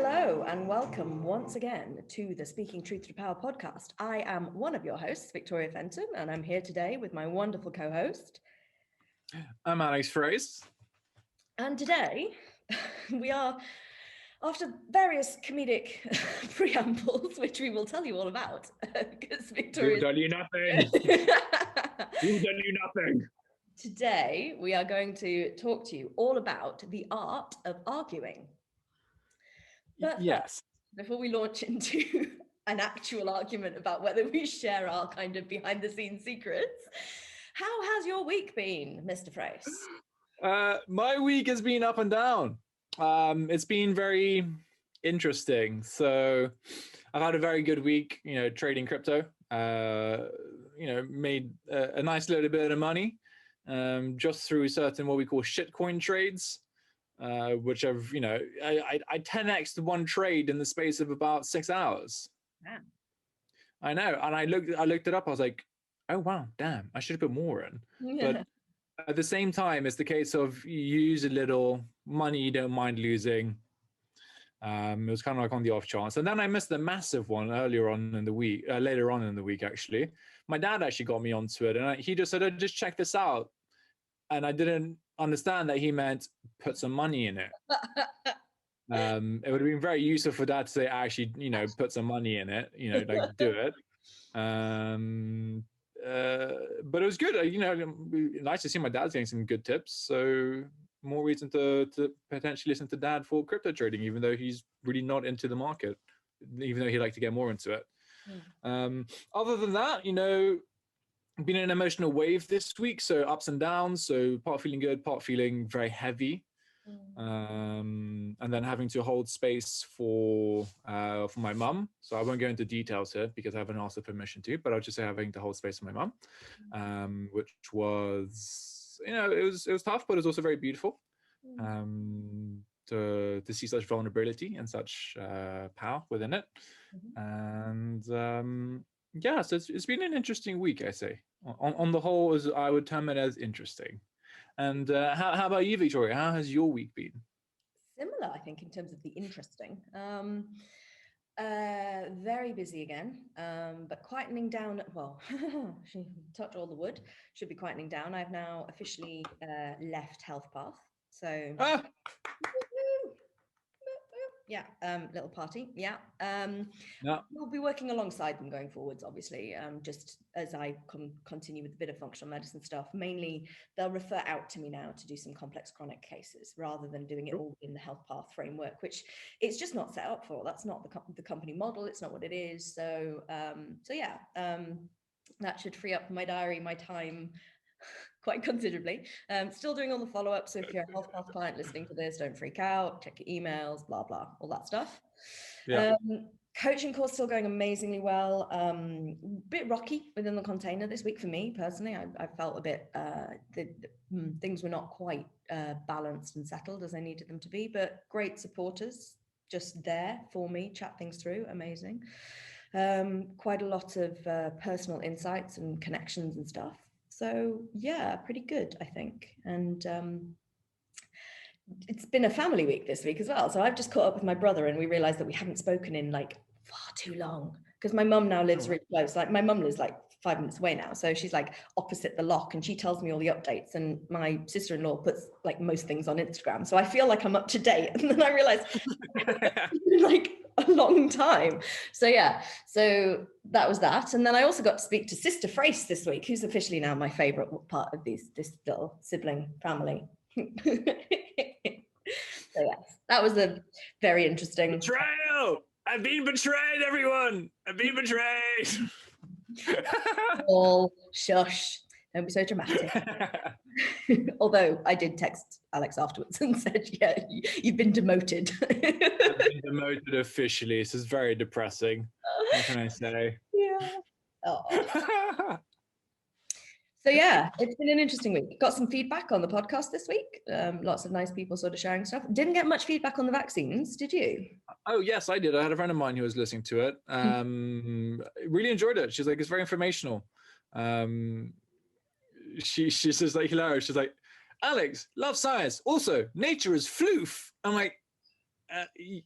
Hello and welcome once again to the Speaking Truth to Power podcast. I am one of your hosts, Victoria Fenton, and I'm here today with my wonderful co-host. I'm Alex Fraysse. And today we are, after various comedic preambles, which we will tell you all about, because Victoria... We'll tell you nothing. We'll tell you nothing. Today we are going to talk to you all about the art of arguing. But yes. Before we launch into an actual argument about whether we share our kind of behind-the-scenes secrets, how has your week been, Mr. Fraysse? My week has been up and down. It's been very interesting. So I've had a very good week, trading crypto. Made a nice little bit of money just through certain what we call shitcoin trades. Which I've, I 10x'd one trade in the space of about 6 hours. Yeah. I know. And I looked it up. I was like, oh, wow, damn, I should have put more in. Yeah. But at the same time, it's the case of you use a little money you don't mind losing. It was kind of like on the off chance. And then I missed the massive one later on in the week, actually. My dad actually got me onto it. And he just said, oh, just check this out. And I didn't understand that he meant put some money in it. It would have been very useful for dad to say, actually, put some money in it, like do it. But it was good. Nice to see my dad getting some good tips. So more reason to potentially listen to dad for crypto trading, even though he's really not into the market, even though he'd like to get more into it. Other than that, been in an emotional wave this week, so ups and downs, so part feeling good, part feeling very heavy, and then having to hold space for my mum. So I won't go into details here because I haven't asked her permission to, but I'll just say having to hold space for my mum, which was, it was tough, but it was also very beautiful to see such vulnerability and such power within it. And yeah, so it's been an interesting week, I say. On the whole, I would term it as interesting. And how about you, Victoria? How has your week been? Similar, I think, in terms of the interesting. Very busy again, but quietening down. Well, touch all the wood. Should be quietening down. I've now officially left Health Path. So... Yeah, little party. Yeah. We'll be working alongside them going forwards, obviously, just as I continue with a bit of functional medicine stuff. Mainly, they'll refer out to me now to do some complex chronic cases rather than doing it all in the Health Path framework, which it's just not set up for. That's not the company model. It's not what it is. So yeah, that should free up my diary, my time, quite considerably. Still doing all the follow-up. So if you're a Health Path client listening to this, don't freak out, check your emails, blah, blah, all that stuff. Yeah. Coaching course still going amazingly well. Bit rocky within the container this week for me personally. I felt a bit, things were not quite balanced and settled as I needed them to be, but great supporters just there for me, chat things through, amazing. Quite a lot of personal insights and connections and stuff. So yeah, pretty good, I think. And it's been a family week this week as well. So I've just caught up with my brother and we realized that we haven't spoken in like far too long because my mum now lives really close. Like my mum lives like 5 minutes away now. So she's like opposite the lock and she tells me all the updates, and my sister-in-law puts like most things on Instagram. So I feel like I'm up to date. And then I realized like a long time. So yeah, so that was that. And then I also got to speak to Sister Fraysse this week, who's officially now my favorite part of this little sibling family. So yes, that was a very interesting betrayal. I've been betrayed, everyone. I've been betrayed. Oh, shush. Don't be so dramatic. Although I did text Alex afterwards and said, yeah, you've been demoted. I've been demoted officially. This is very depressing. What can I say? Yeah. Oh. So yeah, it's been an interesting week. Got some feedback on the podcast this week. Lots of nice people sort of sharing stuff. Didn't get much feedback on the vaccines, did you? Oh yes, I did. I had a friend of mine who was listening to it. Really enjoyed it. She's like, it's very informational. She says like hilarious. She's like, Alex, love science. Also, nature is floof. I'm like,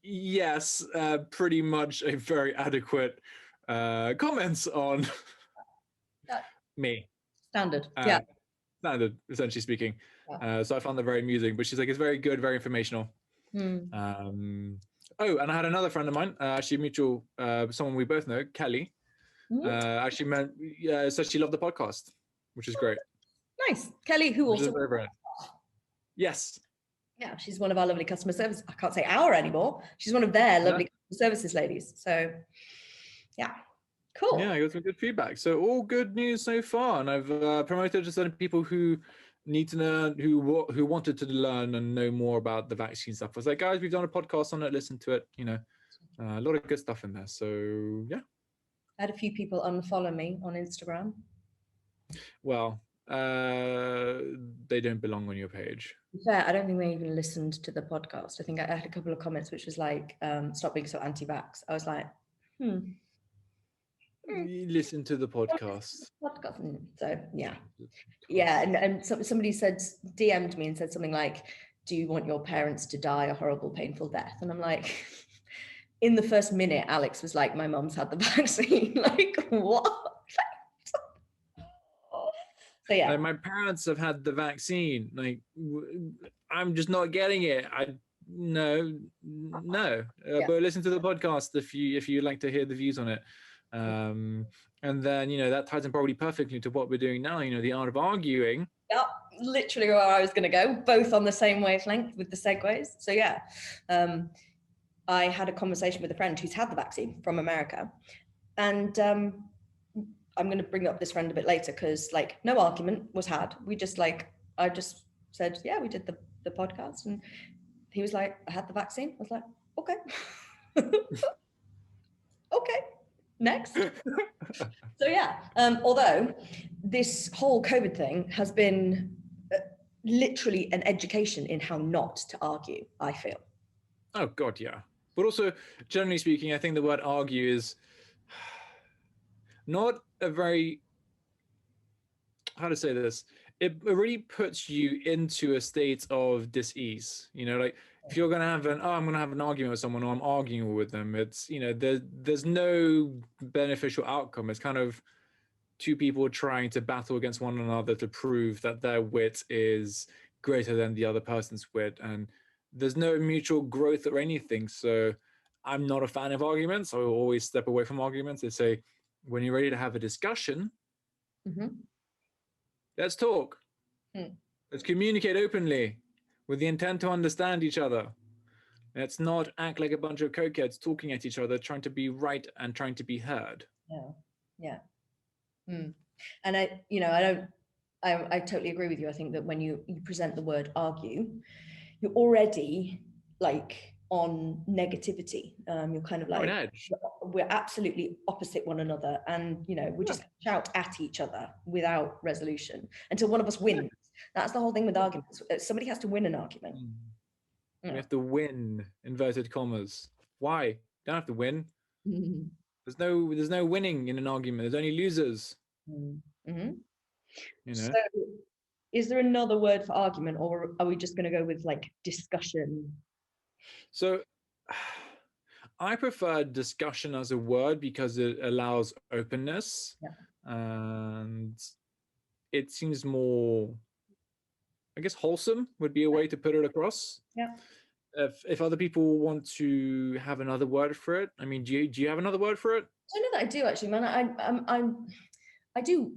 Yes, pretty much a very adequate comments on me. Standard. Standard, essentially speaking. So I found that very amusing. But she's like, it's very good, very informational. Oh, and I had another friend of mine, actually mutual, someone we both know, Kelly. Actually said she loved the podcast, which is great. Nice. Kelly, who also very, very yes. Yeah, she's one of our lovely customer service. I can't say our anymore. She's one of their lovely customer services ladies. So yeah, cool. Yeah, I got some good feedback. So all good news so far. And I've promoted to certain people who need to learn, who wanted to learn and know more about the vaccine stuff. I was like, guys, we've done a podcast on it. Listen to it. You know, a lot of good stuff in there. So yeah. I had a few people unfollow me on Instagram. Well, they don't belong on your page. Fair, I don't think they even listened to the podcast. I think I had a couple of comments which was like, stop being so anti-vax. I was like, Listen to the podcast. So yeah. And somebody DM'd me and said something like, do you want your parents to die a horrible, painful death? And I'm like, in the first minute, Alex was like, my mom's had the vaccine. Like, what? So yeah. Like, my parents have had the vaccine. Like, I'm just not getting it. No. But listen to the podcast if you'd like to hear the views on it. And then, that ties in probably perfectly to what we're doing now, the art of arguing. Yeah, literally where I was going to go, both on the same wavelength with the segues. So yeah, I had a conversation with a friend who's had the vaccine from America. And I'm going to bring up this friend a bit later because like no argument was had. I just said, yeah, we did the podcast. And he was like, I had the vaccine. I was like, okay. Okay. Next. So yeah, although this whole COVID thing has been literally an education in how not to argue, I feel. Oh God, yeah. But also, generally speaking, I think the word argue is not a very, how to say this, it really puts you into a state of dis-ease. Like if you're going to have I'm going to have an argument with someone or I'm arguing with them, it's, there's no beneficial outcome. It's kind of two people trying to battle against one another to prove that their wit is greater than the other person's wit. And there's no mutual growth or anything. So I'm not a fan of arguments. I will always step away from arguments. They say, when you're ready to have a discussion, let's talk. Let's communicate openly with the intent to understand each other. Let's not act like a bunch of cokeheads talking at each other, trying to be right and trying to be heard. Yeah. And I totally agree with you. I think that when you present the word argue, you're already like on negativity. You're kind of like, we're absolutely opposite one another. And, we're just shout at each other without resolution until one of us wins. That's the whole thing with arguments. Somebody has to win an argument. You have to win, inverted commas. Why? Don't have to win. There's no winning in an argument. There's only losers. So is there another word for argument, or are we just going to go with like discussion? So I prefer discussion as a word because it allows openness, and it seems more, I guess, wholesome would be a way to put it across. If other people want to have another word for it, I mean, do you have another word for it? I know that I do actually, man. I do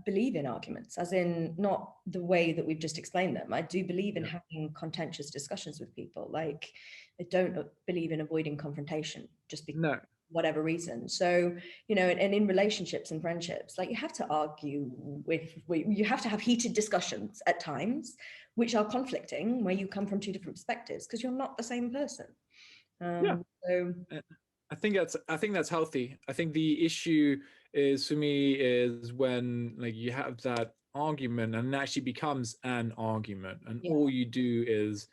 believe in arguments, as in not the way that we've just explained them. I do believe in having contentious discussions with people. Like, I don't believe in avoiding confrontation just because whatever reason. So, and in relationships and friendships, like you have to argue you have to have heated discussions at times, which are conflicting, where you come from two different perspectives because you're not the same person. So I think that's healthy. I think the issue is, for me, is when like you have that argument and it actually becomes an argument, and all you do is,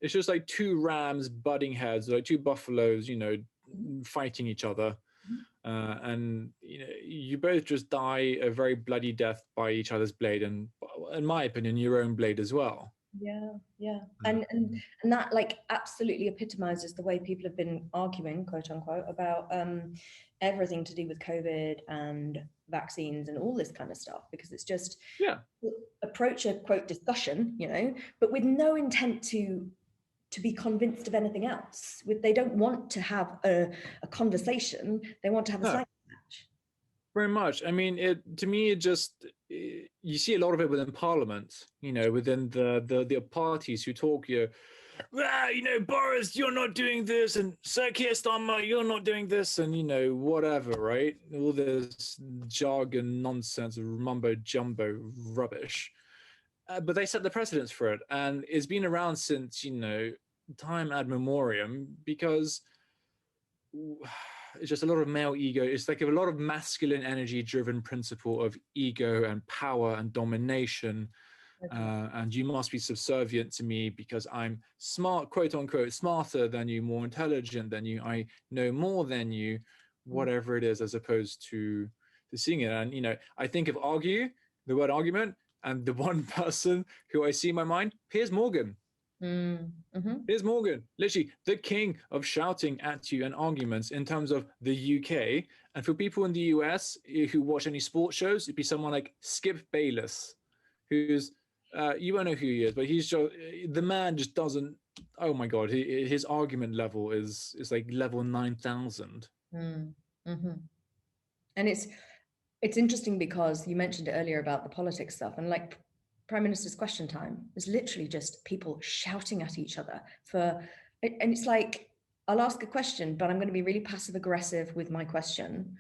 it's just like two rams butting heads, like two buffaloes, fighting each other, and you both just die a very bloody death by each other's blade, and in my opinion, your own blade as well. Yeah. And that like absolutely epitomizes the way people have been arguing, quote unquote, about everything to do with COVID and vaccines and all this kind of stuff, because it's just approach a quote discussion, you know, but with no intent to be convinced of anything else. They don't want to have a conversation, they want to have a science match. Very much. I mean, to me, you see a lot of it within Parliament, you know, within the parties who talk, you know, Boris, you're not doing this, and Sir Keir Starmer, you're not doing this, and, you know, whatever, right? All this jargon nonsense, mumbo jumbo rubbish. But they set the precedence for it, and it's been around since, you know, time ad memoriam, because it's just a lot of male ego. It's like a lot of masculine energy driven principle of ego and power and domination. And you must be subservient to me because I'm smart, quote unquote, smarter than you, more intelligent than you, I know more than you, whatever it is, as opposed to seeing it. And, you know, I think of the word argument, and the one person who I see in my mind, Piers Morgan. Piers Morgan, literally the king of shouting at you and arguments in terms of the UK. And for people in the US who watch any sports shows, it'd be someone like Skip Bayless, who's you won't know who he is, but he's just, the man just doesn't. Oh my God, his argument level is like level 9,000. And it's interesting because you mentioned it earlier about the politics stuff, and like Prime Minister's Question Time is literally just people shouting at each other and it's like, I'll ask a question, but I'm going to be really passive aggressive with my question.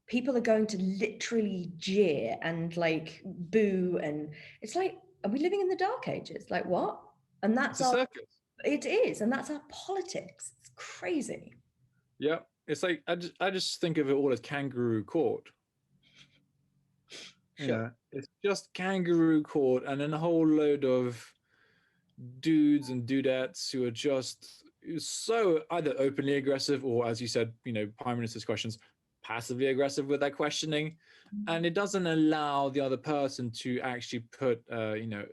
People are going to literally jeer and like boo, and it's like, are we living in the dark ages? Like what? And that's our circus. It is, and that's our politics. It's crazy. Yeah, it's like I just think of it all as kangaroo court. Sure. Yeah, it's just kangaroo court, and then a whole load of dudes and dudettes who are just so either openly aggressive or, as you said, you know, Prime Minister's questions, passively aggressive with their questioning, and it doesn't allow the other person to actually put, you know,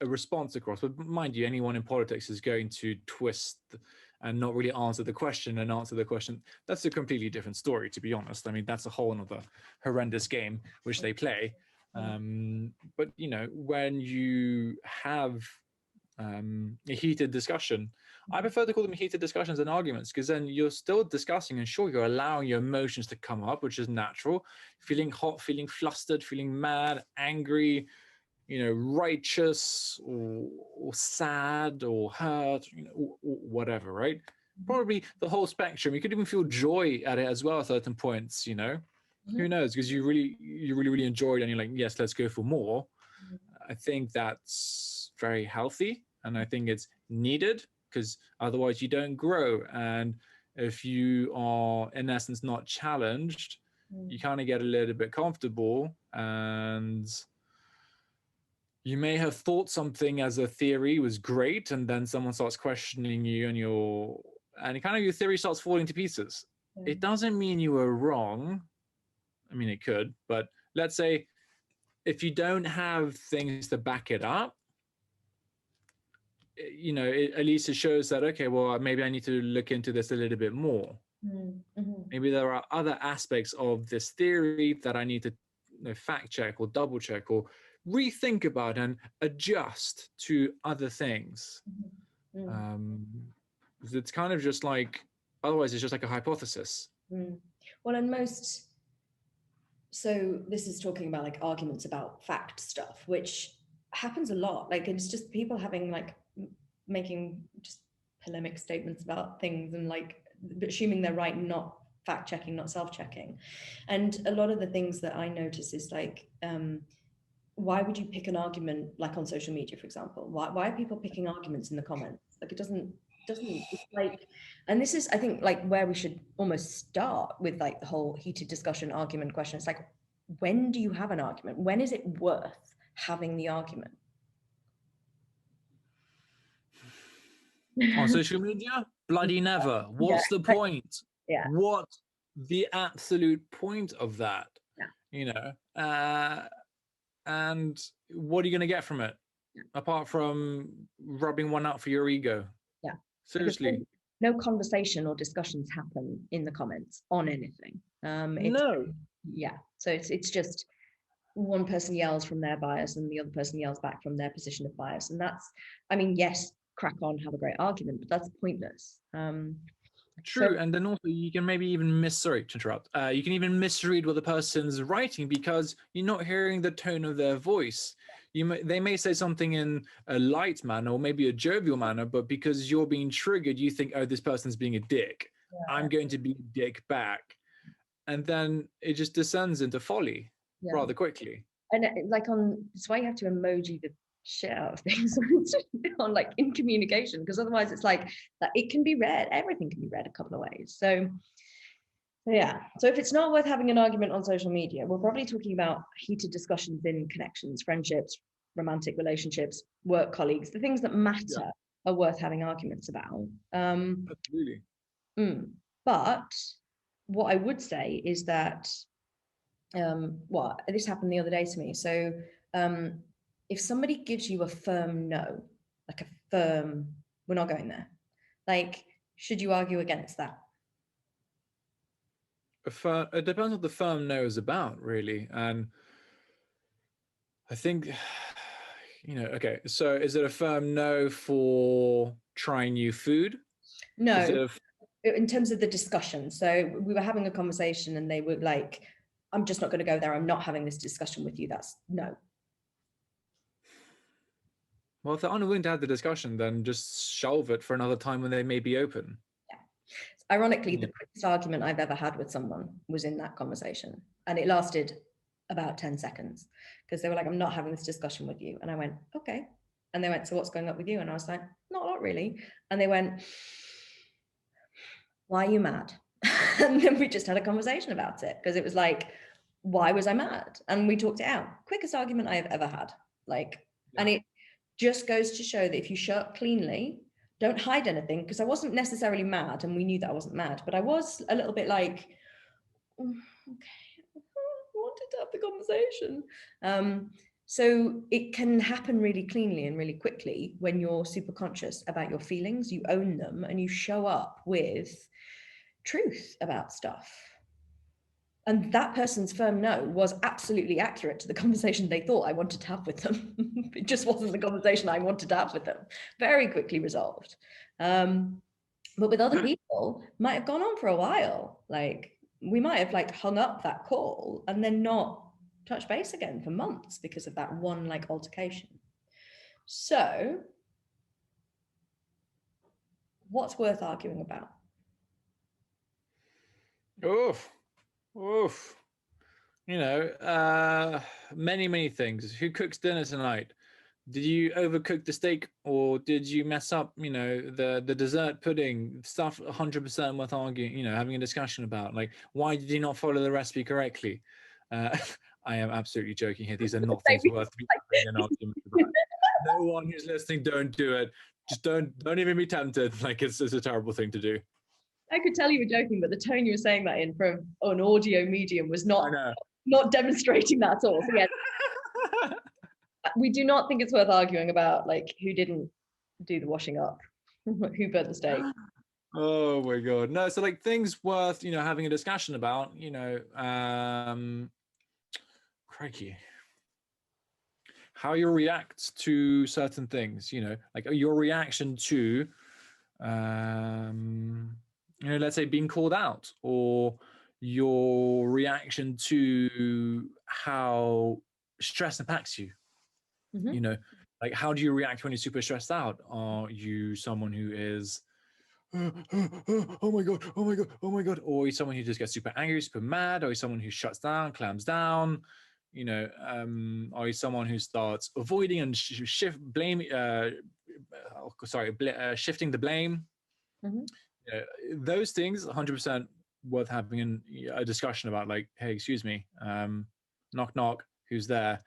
a response across. But mind you, anyone in politics is going to twist and not really answer the question and answer the question. That's a completely different story, to be honest. I mean, that's a whole other horrendous game which they play. But, you know, when you have a heated discussion, I prefer to call them heated discussions and arguments, because then you're still discussing, and sure, you're allowing your emotions to come up, which is natural. Feeling hot, feeling flustered, feeling mad, angry, you know, righteous or sad or hurt, you know, or whatever, right? Probably the whole spectrum. You could even feel joy at it as well at certain points, you know. Who knows? Because you really enjoyed, and you're like, yes, let's go for more. I think that's very healthy, and I think it's needed, because otherwise you don't grow. And if you are in essence not challenged, you kind of get a little bit comfortable, and you may have thought something as a theory was great, and then someone starts questioning you, and your theory starts falling to pieces. It doesn't mean you were wrong. I mean, it could, but let's say if you don't have things to back it up, you know, at least it shows that, okay, well, maybe I need to look into this a little bit more. Maybe there are other aspects of this theory that I need to, you know, fact check or double check or rethink about and adjust to other things. It's kind of just like, otherwise it's just like a hypothesis. Well, and so this is talking about like arguments about fact stuff, which happens a lot. Like it's just people having like making just polemic statements about things and like assuming they're right, not fact checking, not self-checking. And a lot of the things that I notice is like, why would you pick an argument like on social media, for example? Why are people picking arguments in the comments? Like it doesn't like, and this is, I think, like where we should almost start with like the whole heated discussion argument question. It's like, when do you have an argument? When is it worth having the argument? On social media? Bloody never. What's the point? Yeah. What the absolute point of that? Yeah. You know? And what are you going to get from it? apart from rubbing one out for your ego. Yeah. Seriously. No conversation or discussions happen in the comments on anything. No. Yeah. So it's just one person yells from their bias and the other person yells back from their position of bias. And that's, I mean, yes, crack on, have a great argument, but that's pointless. True, and then also you can maybe even sorry to interrupt. You can even misread what the person's writing because you're not hearing the tone of their voice. They may say something in a light manner or maybe a jovial manner, but because you're being triggered, you think, oh, this person's being a dick. Yeah. I'm going to be a dick back. And then it just descends into folly rather quickly. And like that's why you have to emoji the shit out of things on like in communication, because otherwise it's like that it can be read, everything can be read a couple of ways. So yeah, so if it's not worth having an argument on social media, we're probably talking about heated discussions in connections, friendships, romantic relationships, work colleagues, the things that matter are worth having arguments about. Absolutely. But what I would say is that this happened the other day to me. So if somebody gives you a firm no, like a firm, we're not going there, like, should you argue against that? It depends what the firm no is about, really. And I think, okay, so is it a firm no for trying new food? No, in terms of the discussion. So we were having a conversation and they were like, I'm just not going to go there. I'm not having this discussion with you. That's no. Well, if they're unwilling to have the discussion, then just shelve it for another time when they may be open. Yeah. Ironically, the quickest argument I've ever had with someone was in that conversation. And it lasted about 10 seconds because they were like, I'm not having this discussion with you. And I went, okay. And they went, so what's going up with you? And I was like, not a lot really. And they went, why are you mad? And then we just had a conversation about it because it was like, why was I mad? And we talked it out. Quickest argument I have ever had. Like, and it just goes to show that if you show up cleanly, don't hide anything, because I wasn't necessarily mad and we knew that I wasn't mad, but I was a little bit like, okay, I wanted to have the conversation. So it can happen really cleanly and really quickly when you're super conscious about your feelings, you own them, and you show up with truth about stuff. And that person's firm no was absolutely accurate to the conversation they thought I wanted to have with them. It just wasn't the conversation I wanted to have with them. Very quickly resolved. But with other people, might have gone on for a while. Like, we might have like hung up that call and then not touched base again for months because of that one like altercation. So what's worth arguing about? Oof. Many things. Who cooks dinner tonight? Did you overcook the steak, or did you mess up, the dessert pudding? Stuff 100% worth arguing, having a discussion about. Like, why did you not follow the recipe correctly? I am absolutely joking here. These are not things worth having an argument about. No one who's listening, don't do it. Just don't even be tempted. Like, it's a terrible thing to do. I could tell you were joking, but the tone you were saying that in from an audio medium was not demonstrating that at all. So yeah, we do not think it's worth arguing about like who didn't do the washing up, who burnt the steak. Oh my god, no! So like things worth having a discussion about. Crikey, how you react to certain things. Like your reaction to let's say being called out, or your reaction to how stress impacts you. Mm-hmm. Like, how do you react when you're super stressed out? Are you someone who is oh my god, or are you someone who just gets super angry, super mad? Or are you someone who shuts down, clams down? Are you someone who starts avoiding and shifting the blame? Mm-hmm. Those things 100% worth having a discussion about. Like, hey, excuse me, knock knock, who's there?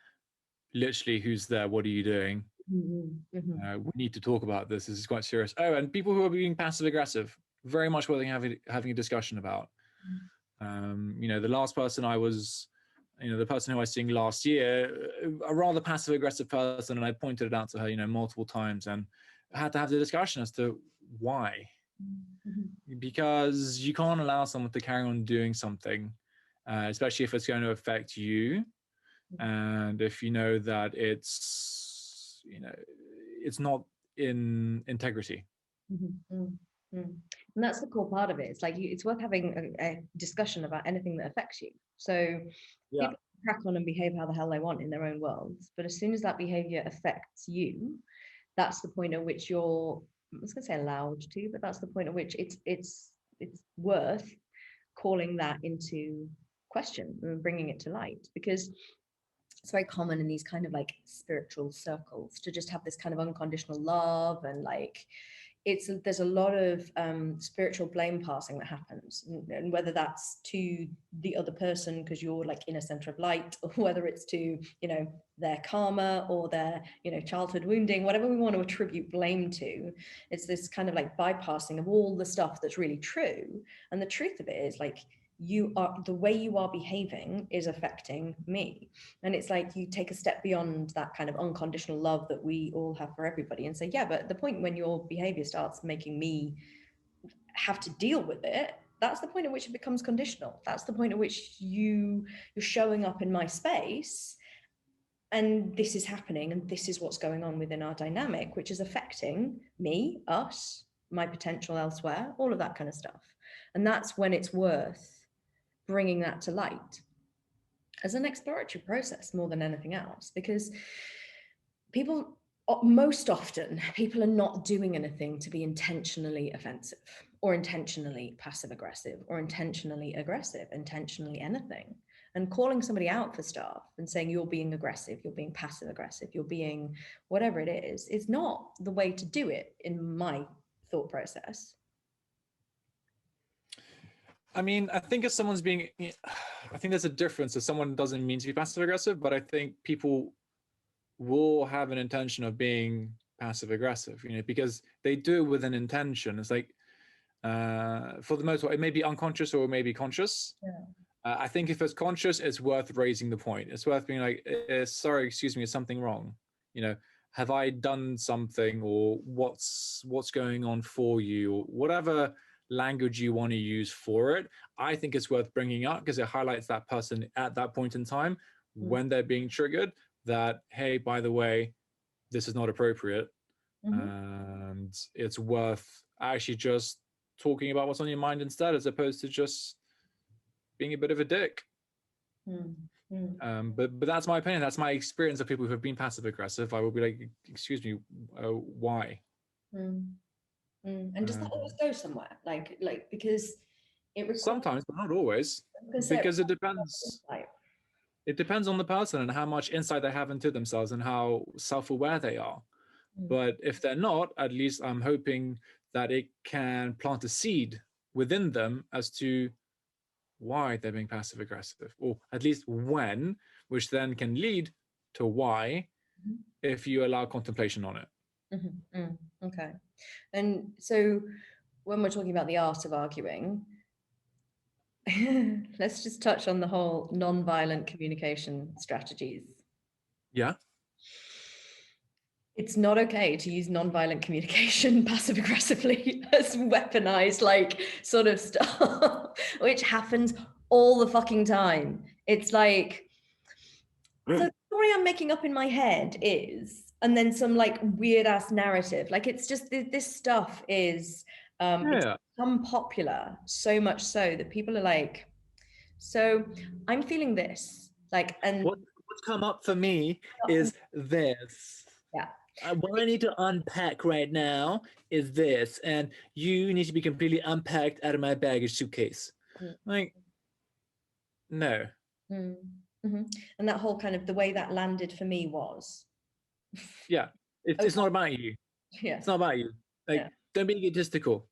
Literally, who's there? What are you doing? Mm-hmm. We need to talk about this. This is quite serious. Oh, and people who are being passive aggressive, very much worth having a discussion about. The last person I was the person who I was seeing last year, a rather passive aggressive person, and I pointed it out to her, multiple times, and had to have the discussion as to why. Because you can't allow someone to carry on doing something, especially if it's going to affect you, and if you know that it's not in integrity. And that's the core part of it. It's like it's worth having a discussion about anything that affects you. So people crack on and behave how the hell they want in their own worlds, but as soon as that behavior affects you, that's the point at which you're, I was going to say allowed to, but that's the point at which it's worth calling that into question and bringing it to light, because it's very common in these kind of like spiritual circles to just have this kind of unconditional love, and like there's a lot of spiritual blame passing that happens, and whether that's to the other person because you're like in a center of light, or whether it's to their karma or their childhood wounding, whatever we want to attribute blame to, it's this kind of like bypassing of all the stuff that's really true. And the truth of it is, like, the way you are behaving is affecting me. And it's like you take a step beyond that kind of unconditional love that we all have for everybody and say, yeah, but the point when your behavior starts making me have to deal with it, that's the point at which it becomes conditional. That's the point at which you're showing up in my space, and this is happening, and this is what's going on within our dynamic, which is affecting me, us, my potential elsewhere, all of that kind of stuff. And that's when it's worth bringing that to light as an exploratory process more than anything else, because most often people are not doing anything to be intentionally offensive or intentionally passive aggressive or intentionally aggressive, intentionally anything. And calling somebody out for stuff and saying you're being aggressive, you're being passive aggressive, you're being whatever it is not the way to do it in my thought process. I mean, I think if someone's being, I think there's a difference if someone doesn't mean to be passive aggressive, but I think people will have an intention of being passive aggressive, because they do it with an intention. It's like, for the most part, it may be unconscious or it may be conscious. I think if it's conscious, it's worth raising the point. It's worth being like, sorry, excuse me, is something wrong? Have I done something, or what's going on for you, or whatever language you want to use for it. I think it's worth bringing up because it highlights that person at that point in time when they're being triggered, that, hey, by the way, this is not appropriate. And it's worth actually just talking about what's on your mind instead, as opposed to just being a bit of a dick. But that's my opinion. That's my experience of people who have been passive aggressive. I will be like, excuse me, why? And does that always go somewhere? Like because it requires, sometimes, but not always, because it depends. It depends on the person and how much insight they have into themselves and how self-aware they are. But if they're not, at least I'm hoping that it can plant a seed within them as to why they're being passive aggressive, or at least when, which then can lead to why, if you allow contemplation on it. Okay. And so when we're talking about the art of arguing, let's just touch on the whole nonviolent communication strategies. Yeah. It's not okay to use nonviolent communication passive aggressively as weaponized, like, sort of stuff, which happens all the fucking time. It's like, the story I'm making up in my head is, and then some like weird ass narrative. Like, it's just, this stuff is, it's become popular so much so that people are like, so I'm feeling this, like, and what's come up for me is this. Yeah. What I need to unpack right now is this, and you need to be completely unpacked out of my baggage suitcase. Like, no. And that whole kind of, the way that landed for me was, it's not about you. It's not about you. Like, don't be egotistical.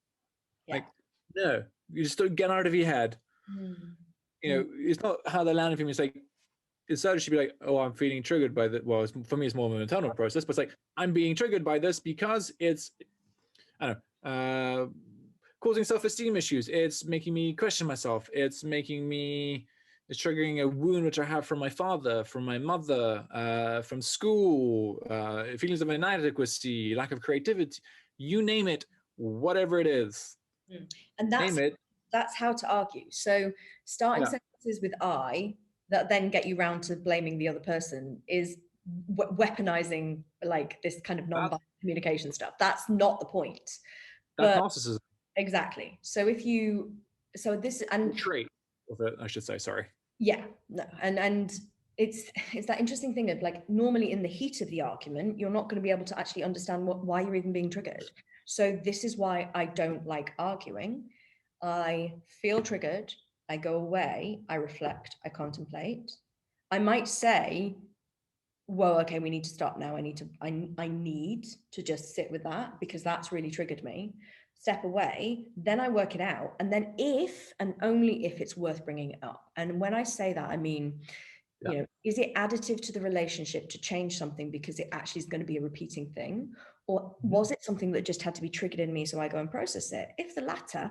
Like, no, you just don't get out of your head. It's not how they landed for me. It's like, it started to be like, oh, I'm feeling triggered by that. Well, for me, it's more of an internal process, but it's like, I'm being triggered by this because it's, I don't know, causing self-esteem issues. It's making me question myself. It's making me It's triggering a wound which I have from my father, from my mother, from school, feelings of inadequacy, lack of creativity, you name it, whatever it is. And that's how to argue. So starting sentences with I that then get you round to blaming the other person is weaponizing like this kind of non-violent communication stuff. That's not the point. That's narcissism. Exactly. So if you, so this and trait of it, I should say. Sorry. Yeah, no, and it's that interesting thing of like normally in the heat of the argument, you're not going to be able to actually understand why you're even being triggered. So this is why I don't like arguing. I feel triggered. I go away. I reflect. I contemplate. I might say, well, okay, we need to stop now. I need to just sit with that because that's really triggered me. Step away, then I work it out. And then if and only if it's worth bringing it up. And when I say that, I mean, you know, is it additive to the relationship to change something because it actually is going to be a repeating thing? Or was it something that just had to be triggered in me so I go and process it? If the latter,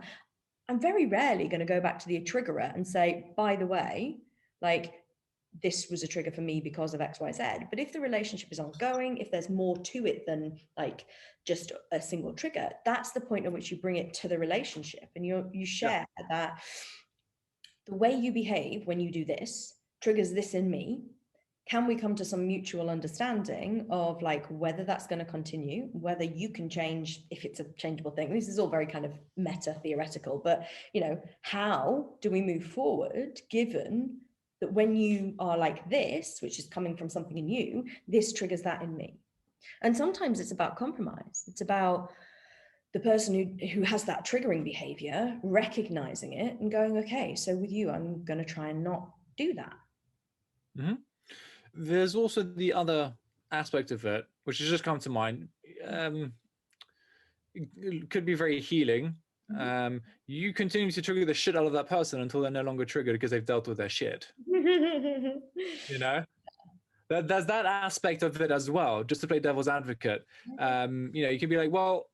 I'm very rarely going to go back to the triggerer and say, by the way, like, this was a trigger for me because of X, Y, Z. But if the relationship is ongoing, if there's more to it than like just a single trigger, that's the point at which you bring it to the relationship and you share that the way you behave when you do this triggers this in me. Can we come to some mutual understanding of like whether that's going to continue, whether you can change if it's a changeable thing? This is all very kind of meta theoretical, but you know, how do we move forward given that when you are like this, which is coming from something in you, this triggers that in me? And sometimes it's about compromise. It's about the person who has that triggering behavior, recognizing it and going, okay, so with you, I'm going to try and not do that. Mm-hmm. There's also the other aspect of it, which has just come to mind. It could be very healing. You continue to trigger the shit out of that person until they're no longer triggered because they've dealt with their shit. You know? There's that aspect of it as well, just to play devil's advocate. You know, you can be like, well,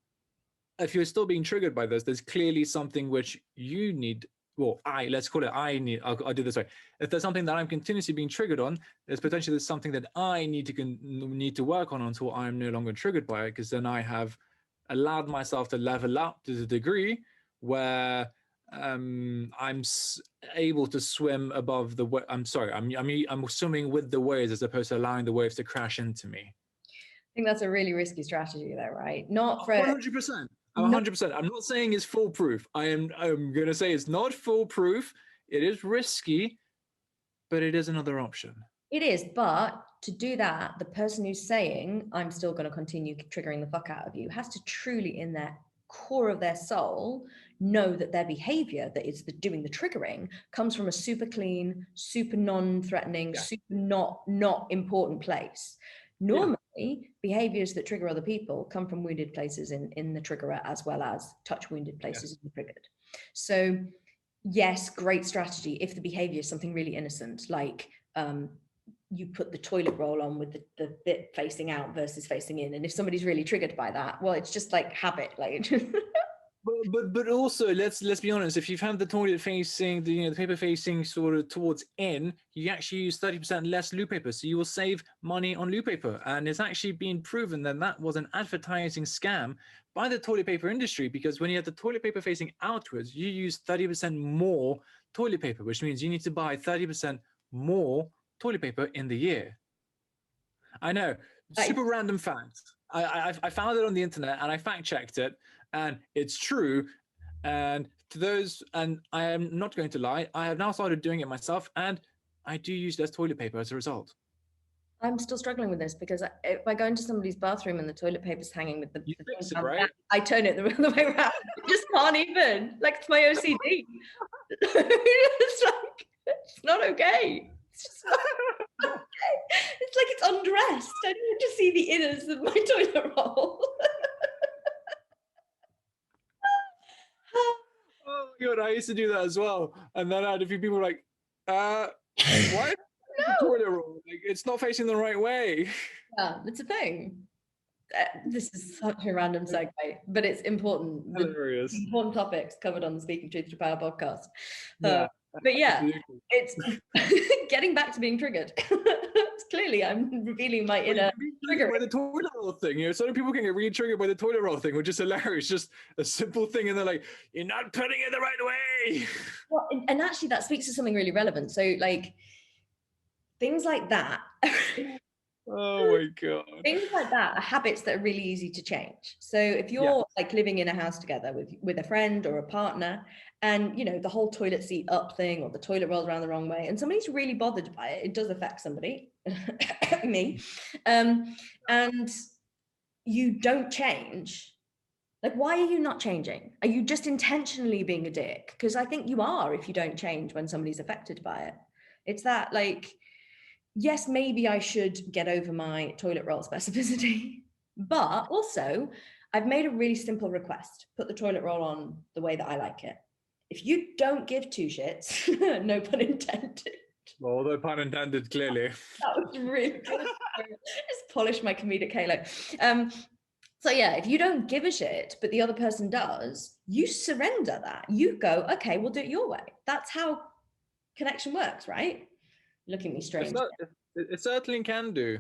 if you're still being triggered by this, there's clearly something which you need. Well, let's call it I need. I'll do this way. If there's something that I'm continuously being triggered on, there's potentially something that I need to work on until I'm no longer triggered by it, because then I have allowed myself to level up to the degree where I'm able to swim above the. I'm swimming with the waves as opposed to allowing the waves to crash into me. I think that's a really risky strategy, though, right? Not for 100%. I'm 100%. I'm not saying it's foolproof. I'm going to say it's not foolproof. It is risky, but it is another option. It is, but to do that, the person who's saying, I'm still going to continue triggering the fuck out of you, has to truly, in their core of their soul, know that their behavior that is doing the triggering comes from a super clean, super non-threatening, super not important place. Normally, behaviors that trigger other people come from wounded places in the triggerer, as well as touch wounded places in the triggered. So yes, great strategy if the behavior is something really innocent, like you put the toilet roll on with the bit facing out versus facing in. And if somebody's really triggered by that, well, it's just like habit, like. But also let's be honest. If you've had the toilet facing, the paper facing sort of towards in, you actually use 30% less loo paper, so you will save money on loo paper. And it's actually been proven that that was an advertising scam by the toilet paper industry, because when you have the toilet paper facing outwards, you use 30% more toilet paper, which means you need to buy 30% more toilet paper in the year. I know, super random fact. I found it on the internet and I fact checked it, and it's true. And to those, and I am not going to lie, I have now started doing it myself, and I do use less toilet paper as a result. I'm still struggling with this because if I go into somebody's bathroom and the toilet paper's hanging with the fix it, right? I turn it the way around. I just can't even. Like, it's my OCD. It's like, it's not okay. It's just not okay. It's like it's undressed. I need to see the inners of my toilet roll. Oh my God, I used to do that as well. And then I had a few people like, what? No. Toilet roll. Like, it's not facing the right way. Yeah, it's a thing. This is such a random segue, but it's important. Hilarious. Important topics covered on the Speaking Truth to Power podcast. Yeah. But yeah, it's getting back to being triggered. Clearly, I'm revealing my inner trigger. By the toilet roll thing, some people can get really triggered by the toilet roll thing, which is hilarious. Just a simple thing, and they're like, "You're not putting it the right way." Well, and actually, that speaks to something really relevant. So, like, things like that. Oh my god. Things like that are habits that are really easy to change. So if you're like living in a house together with a friend or a partner, and the whole toilet seat up thing or the toilet rolls around the wrong way, and somebody's really bothered by it, it does affect somebody, me, and you don't change. Like, why are you not changing? Are you just intentionally being a dick? Because I think you are if you don't change when somebody's affected by it. It's that, like, yes, maybe I should get over my toilet roll specificity, but also I've made a really simple request. Put the toilet roll on the way that I like it. If you don't give two shits, no pun intended. Although pun intended, clearly. That was really good. Just polish my comedic halo. So yeah, if you don't give a shit, but the other person does, you surrender that. You go, okay, we'll do it your way. That's how connection works, right? Look at me strange. It certainly can do.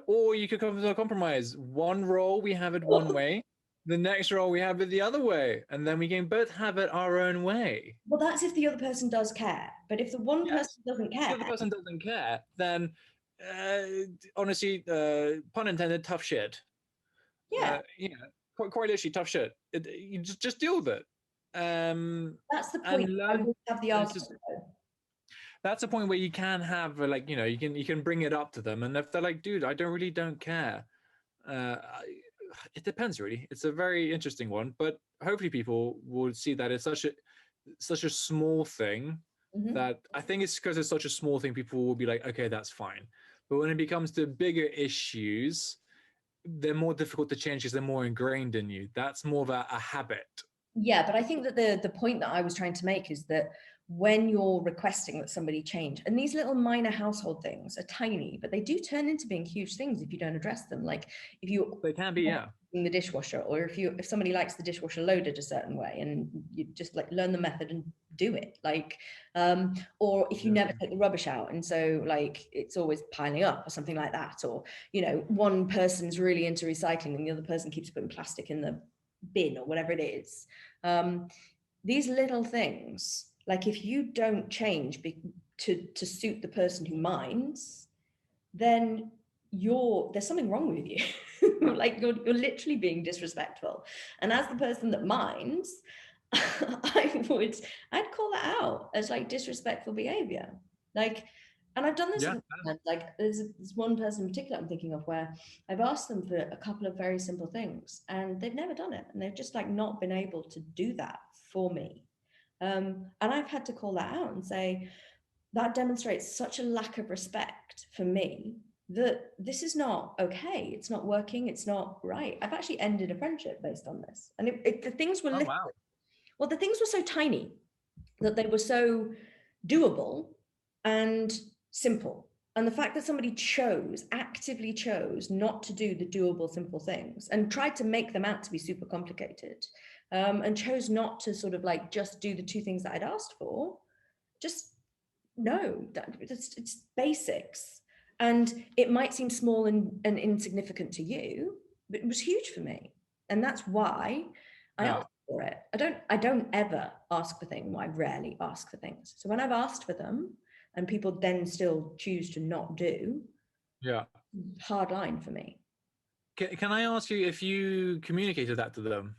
Or you could come to a compromise. One roll we have it one way, the next roll we have it the other way, and then we can both have it our own way. Well, that's if the other person does care. But if the one person doesn't care, if the other person doesn't care, then honestly, pun intended, tough shit. Yeah, quite literally tough shit. You just deal with it. That's the point. I would have the argument. That's a point where you can have you can bring it up to them, and if they're like, dude, I don't care, it depends really. It's a very interesting one, but hopefully people will see that it's such a small thing, that I think it's because it's such a small thing, people will be like, okay, that's fine. But when it becomes to bigger issues, they're more difficult to change because they're more ingrained in you. That's more of a habit. Yeah, but I think that the point that I was trying to make is that when you're requesting that somebody change, and these little minor household things are tiny, but they do turn into being huge things if you don't address them. Like if you they can be in the dishwasher, or if somebody likes the dishwasher loaded a certain way, and you just like learn the method and do it, like or if you never take the rubbish out, and so like it's always piling up or something like that, or one person's really into recycling and the other person keeps putting plastic in the bin or whatever it is. These little things, like if you don't change to suit the person who minds, then there's something wrong with you. Like you're literally being disrespectful. And as the person that minds, I'd call that out as like disrespectful behavior. Like, and I've done this with friends. Like there's one person in particular I'm thinking of where I've asked them for a couple of very simple things and they've never done it, and they've just like not been able to do that for me. And I've had to call that out and say, that demonstrates such a lack of respect for me that this is not okay. It's not working. It's not right. I've actually ended a friendship based on this. And the things were well, the things were so tiny that they were so doable and simple. And the fact that somebody actively chose not to do the doable, simple things and tried to make them out to be super complicated, and chose not to sort of like just do the two things that I'd asked for, just no, it's basics. And it might seem small and insignificant to you, but it was huge for me. And that's why I asked for it. I don't ever ask for things. Well, I rarely ask for things. So when I've asked for them and people then still choose to not do, hard line for me. Can I ask you if you communicated that to them?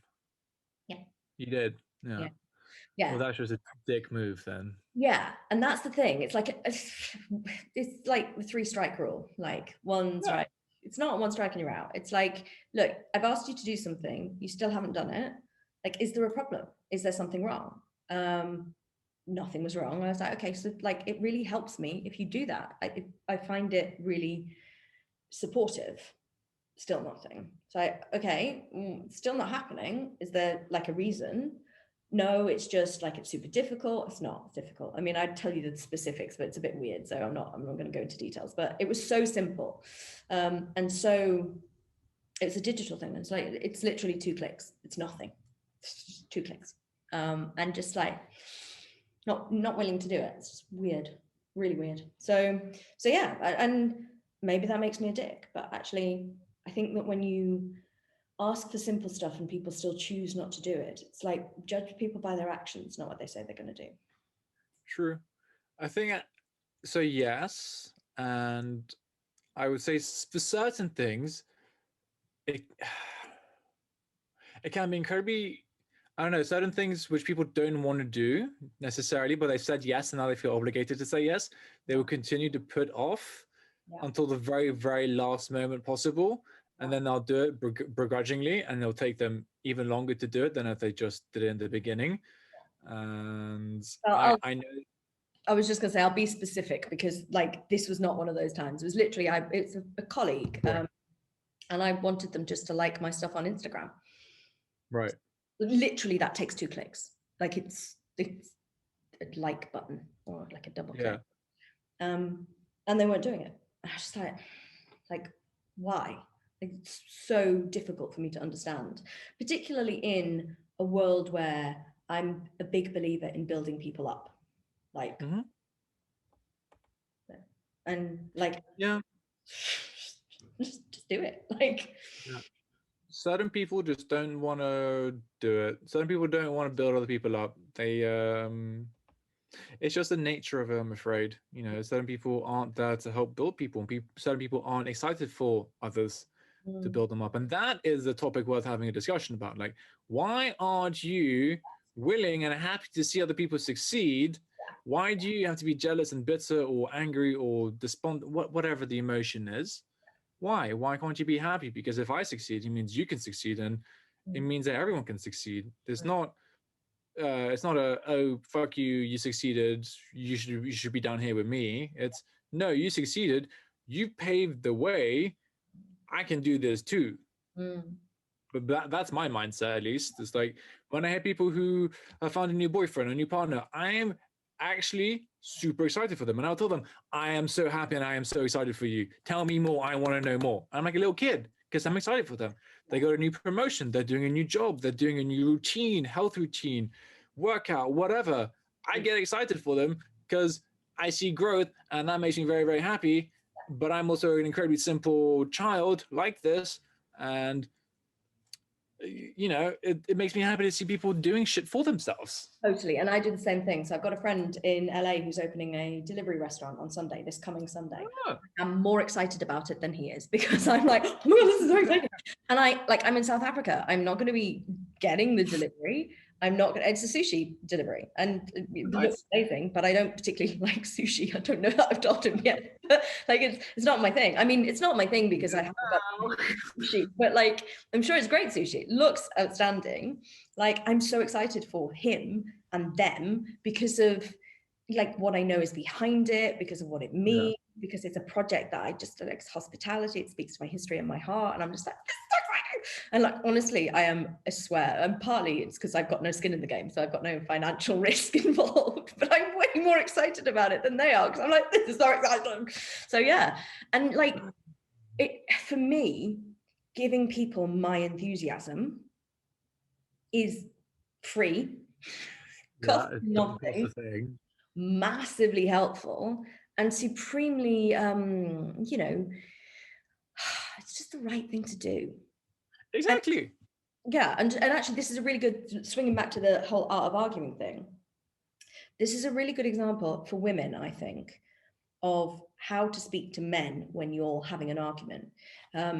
Yeah. You did? Yeah. Well, that's just a dick move then. Yeah, and that's the thing. It's like it's like the 3-strike rule. Like one strike, it's not one strike and you're out. It's like, look, I've asked you to do something, you still haven't done it. Like, is there a problem? Is there something wrong? Nothing was wrong. I was like, okay, so like it really helps me if you do that. I find it really supportive. Still nothing. So okay, still not happening. Is there like a reason? No, it's just like it's super difficult. It's not difficult. I mean, I'd tell you the specifics, but it's a bit weird, so I'm not going to go into details. But it was so simple, and so it's a digital thing. It's like it's literally 2 clicks. It's nothing. It's just 2 clicks, and just like not willing to do it. It's just weird, really weird. So yeah, and maybe that makes me a dick, but actually I think that when you ask for simple stuff and people still choose not to do it, it's like judge people by their actions, not what they say they're going to do. True. I think so, yes. And I would say for certain things, it can be incredibly, I don't know, certain things which people don't want to do necessarily, but they've said yes and now they feel obligated to say yes. They will continue to put off until the very, very last moment possible. And then they'll do it begrudgingly, and it'll take them even longer to do it than if they just did it in the beginning. And I know. I was just going to say, I'll be specific because like this was not one of those times. It was literally, it's a colleague, Right. and I wanted them just to like my stuff on Instagram. Right. Literally, that takes 2 clicks. Like it's a like button or like a double click. And they weren't doing it. I was just like, why? Like, it's so difficult for me to understand, particularly in a world where I'm a big believer in building people up. Like, and like, just do it. Like, certain people just don't want to do it. Certain people don't want to build other people up. They it's just the nature of it, I'm afraid. You know, certain people aren't there to help build people, and certain people aren't excited for others to build them up. And that is a topic worth having a discussion about. Like, why aren't you willing and happy to see other people succeed? Why do you have to be jealous and bitter or angry or despondent, whatever the emotion is? Why? Why can't you be happy? Because if I succeed, it means you can succeed, and it means that everyone can succeed. There's not it's not a, oh fuck you, you succeeded, you should be down here with me. It's no, you succeeded, you paved the way, I can do this too. But that's my mindset, at least. It's like when I hear people who have found a new boyfriend, a new partner, I am actually super excited for them, and I'll tell them, I am so happy and I am so excited for you, tell me more, I want to know more. I'm like a little kid because I'm excited for them. They got a new promotion, they're doing a new job, they're doing a new routine, health routine, workout, whatever. I get excited for them because I see growth, and that makes me very, very happy. But I'm also an incredibly simple child like this, and you know, it makes me happy to see people doing shit for themselves. Totally. And I do the same thing. So I've got a friend in LA who's opening a delivery restaurant on Sunday, this coming Sunday. I'm more excited about it than he is, because I'm like, oh my God, this is so exciting. And I'm in South Africa. I'm not going to be getting the delivery. It's a sushi delivery, and it looks amazing, but I don't particularly like sushi. I don't know that I've told him yet, but like, it's not my thing. I mean, it's not my thing because I haven't got sushi, but like, I'm sure it's great sushi. It looks outstanding. Like, I'm so excited for him and them because of like what I know is behind it, because of what it means, because it's a project that I just like, hospitality. It speaks to my history and my heart, and I'm just like, and like, honestly, I swear, and partly it's because I've got no skin in the game, so I've got no financial risk involved, but I'm way more excited about it than they are, because I'm like, this is so exciting. So yeah, and like, it, for me, giving people my enthusiasm is free, costs nothing, massively helpful, and supremely, you know, it's just the right thing to do. Exactly. And actually, this is a really good, swinging back to the whole art of arguing thing. This is a really good example for women, I think, of how to speak to men when you're having an argument.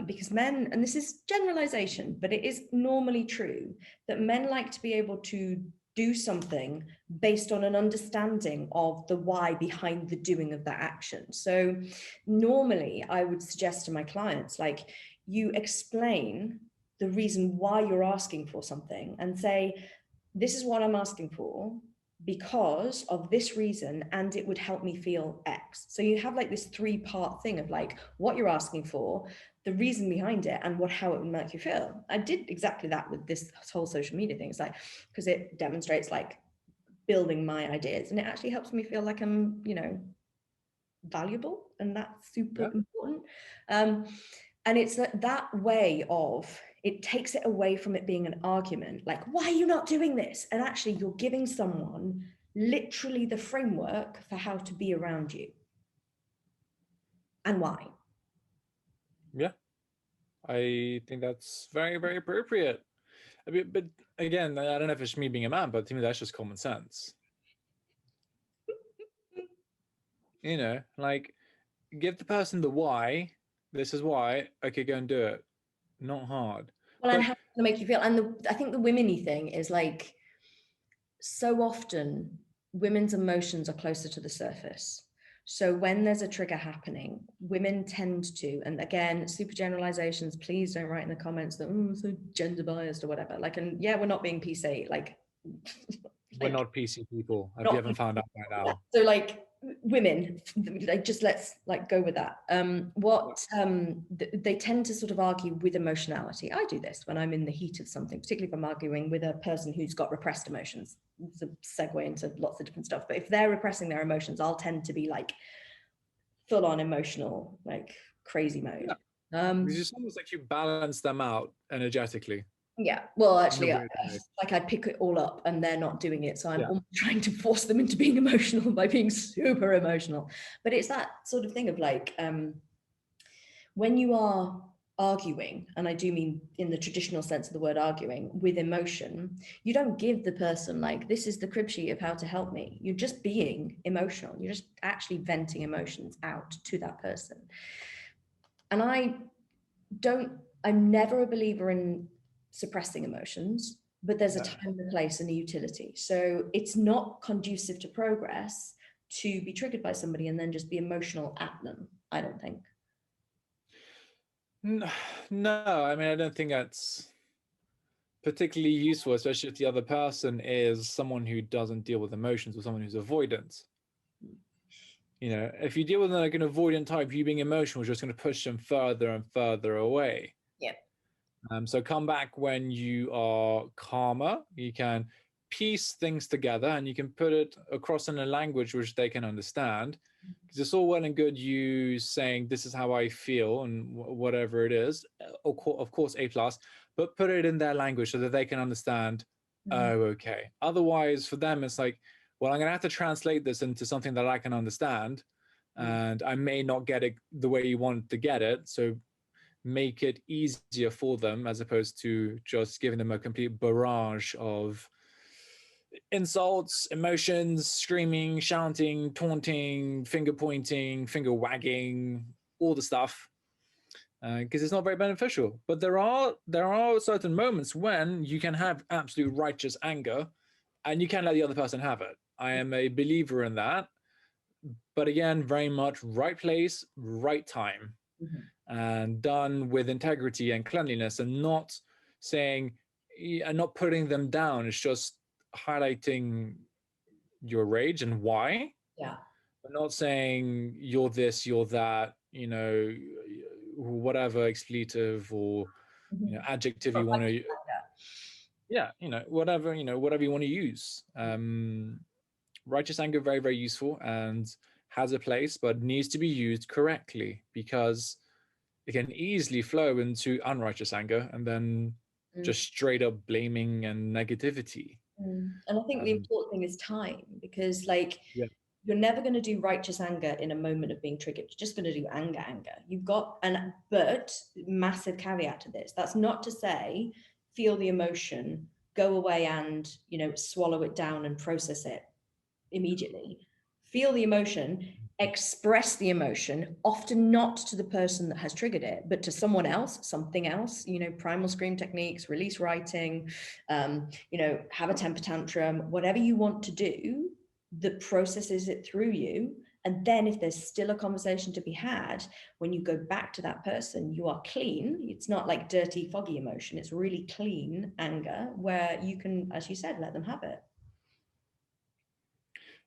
Because men, and this is generalization, but it is normally true, that men like to be able to do something based on an understanding of the why behind the doing of that action. So normally I would suggest to my clients, like, you explain the reason why you're asking for something and say, this is what I'm asking for because of this reason, and it would help me feel X. So you have like this 3-part thing of like what you're asking for, the reason behind it, and how it would make you feel. I did exactly that with this whole social media thing. It's like, because it demonstrates like building my ideas, and it actually helps me feel like I'm, you know, valuable, and that's super important. And it's that way of, it takes it away from it being an argument, like, why are you not doing this? And actually you're giving someone literally the framework for how to be around you and why. Yeah, I think that's very, very appropriate. I mean, but again, I don't know if it's me being a man, but to me, that's just common sense. You know, like, give the person the why. This is why. Okay, go and do it. Not hard. Well, and But how it's going to make you feel. And I think the women-y thing is like, so often women's emotions are closer to the surface. So when there's a trigger happening, women tend to, and again, super generalizations, please don't write in the comments that, oh, so gender biased or whatever. Like, and yeah, we're not being PC, like we're not PC people, if not you haven't found out by now. so like women, like just let's like go with that. They tend to sort of argue with emotionality. I do this when I'm in the heat of something, particularly if I'm arguing with a person who's got repressed emotions. It's a segue into lots of different stuff, but if they're repressing their emotions, I'll tend to be like full on emotional, like crazy mode. It's almost like you balance them out energetically. Yeah, well, actually, like I pick it all up and they're not doing it. So I'm almost trying to force them into being emotional by being super emotional. But it's that sort of thing of like, when you are arguing, and I do mean in the traditional sense of the word arguing, with emotion, you don't give the person like, this is the crib sheet of how to help me. You're just being emotional. You're just actually venting emotions out to that person. And I'm never a believer in suppressing emotions, but there's a time and a place and a utility. So it's not conducive to progress to be triggered by somebody and then just be emotional at them, I don't think. No, I mean, I don't think that's particularly useful, especially if the other person is someone who doesn't deal with emotions or someone who's avoidant. You know, if you deal with like an avoidant type, you being emotional is just going to push them further and further away. Yeah. So come back when you are calmer. You can piece things together and you can put it across in a language which they can understand. Because it's all well and good you saying this is how I feel and whatever it is, of course A+, but put it in their language so that they can understand. Oh, okay. Otherwise, for them, it's like, well, I'm going to have to translate this into something that I can understand, and I may not get it the way you want to get it. So make it easier for them as opposed to just giving them a complete barrage of insults, emotions, screaming, shouting, taunting, finger pointing, finger wagging, all the stuff, because it's not very beneficial. But there are certain moments when you can have absolute righteous anger and you can let the other person have it. I am a believer in that. But again, very much right place, right time, and done with integrity and cleanliness, and not saying and not putting them down. It's just highlighting your rage and why. Yeah. But not saying you're this, you're that, you know, whatever expletive or adjective you want to. Yeah, whatever you want to use. Righteous anger, very, very useful and has a place, but needs to be used correctly, because it can easily flow into unrighteous anger and then just straight up blaming and negativity. And I think the important thing is time, because like you're never going to do righteous anger in a moment of being triggered. You're just going to do anger. You've got, but massive caveat to this. That's not to say feel the emotion, go away and, swallow it down and process it immediately. Feel the emotion, express the emotion, often not to the person that has triggered it, but to someone else, something else, primal scream techniques, release writing, have a temper tantrum, whatever you want to do that processes it through you. And then if there's still a conversation to be had, when you go back to that person, you are clean. It's not like dirty, foggy emotion. It's really clean anger where you can, as you said, let them have it.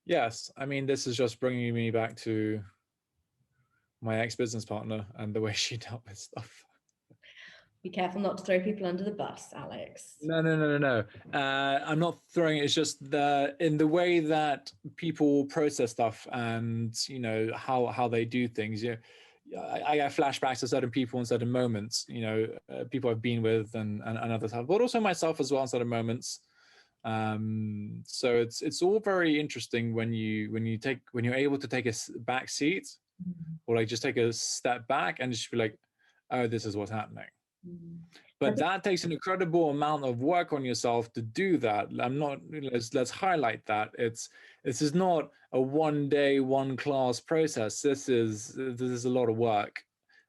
Yes, I mean, this is just bringing me back to my ex-business partner and the way she dealt with stuff. Be careful not to throw people under the bus, Alex. No. I'm not throwing it. It's just in the way that people process stuff and, how they do things. I get flashbacks to certain people in certain moments, people I've been with and others have, but also myself as well in certain moments So it's all very interesting when you're able to take a back seat, or like just take a step back and just be like, oh, this is what's happening. But that takes an incredible amount of work on yourself to do that. Let's highlight that. This is not a one day, one class process. This is a lot of work.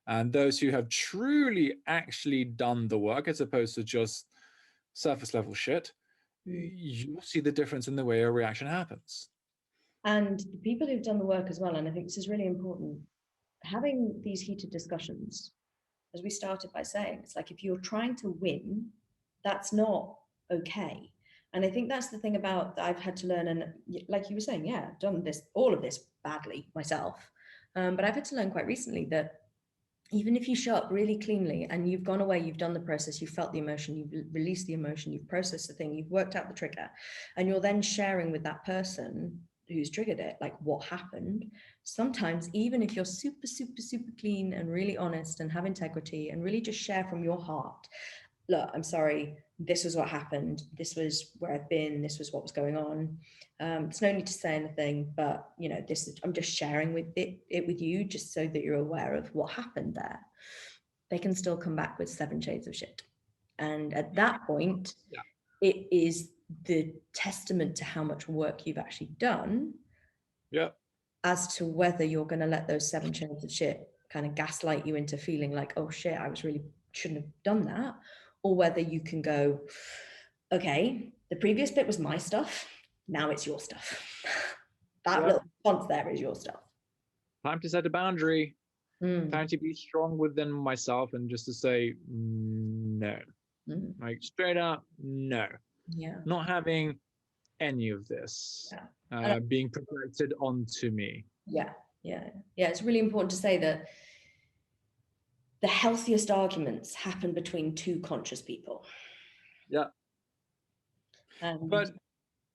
And those who have truly actually done the work, as opposed to just surface level shit, you'll see the difference in the way a reaction happens. And the people who've done the work as well, and I think this is really important, having these heated discussions, as we started by saying, it's like if you're trying to win, that's not okay. And I think that's the thing about that I've had to learn. And like you were saying, yeah, I've done all of this badly myself. But I've had to learn quite recently that even if you show up really cleanly and you've gone away, you've done the process, you've felt the emotion, you've released the emotion, you've processed the thing, you've worked out the trigger, and you're then sharing with that person who's triggered it, like what happened. Sometimes, even if you're super, super, super clean and really honest and have integrity and really just share from your heart, look, I'm sorry, this was what happened, this was where I've been, this was what was going on. There's no need to say anything, but you know, this is, I'm just sharing with it with you, just so that you're aware of what happened there. They can still come back with 7 shades of shit. And at that point, it is the testament to how much work you've actually done. Yeah. As to whether you're going to let those 7 shades of shit kind of gaslight you into feeling like, oh shit, I shouldn't have done that. Or whether you can go, okay, the previous bit was my stuff, now it's your stuff. That little response there is your stuff. Time to set a boundary. Time to be strong within myself and just to say no. Like straight up no. Yeah. Not having any of this being projected onto me. Yeah. It's really important to say that the healthiest arguments happen between 2 conscious people. Yeah. But